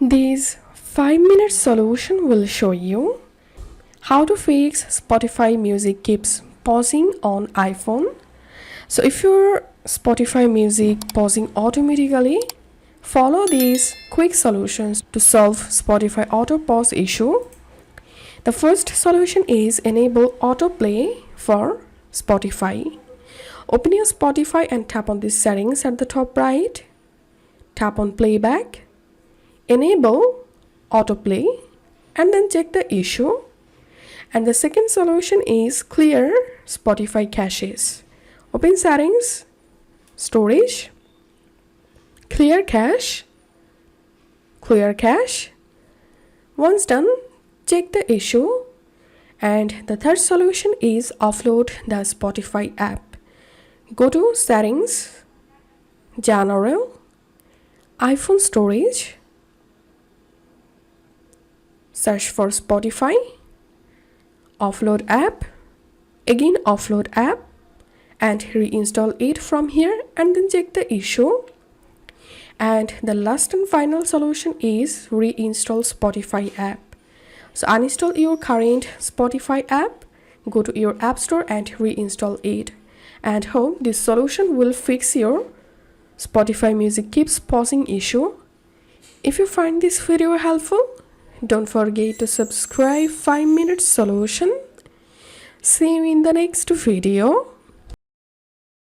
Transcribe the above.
This 5-minute solution will show you how to fix Spotify music keeps pausing on iPhone. So if your Spotify music pausing automatically, follow these quick solutions to solve Spotify auto pause issue. The first solution is enable autoplay for Spotify. Open your Spotify and tap on the settings at the top right. Tap on playback. Enable autoplay and then check the issue. And the second solution is clear Spotify caches. Open settings, storage, clear cache. Once done, check the issue. And the third solution is offload the Spotify app. Go to settings, general, iPhone storage, search for Spotify, offload app, again offload app, and reinstall it from here and then check the issue. And the last and final solution is reinstall Spotify app. So uninstall your current Spotify app, go to your app store and reinstall it. And hope this solution will fix your Spotify music keeps pausing issue. If you find this video helpful, don't forget to subscribe 5-minute solution. See you in the next video.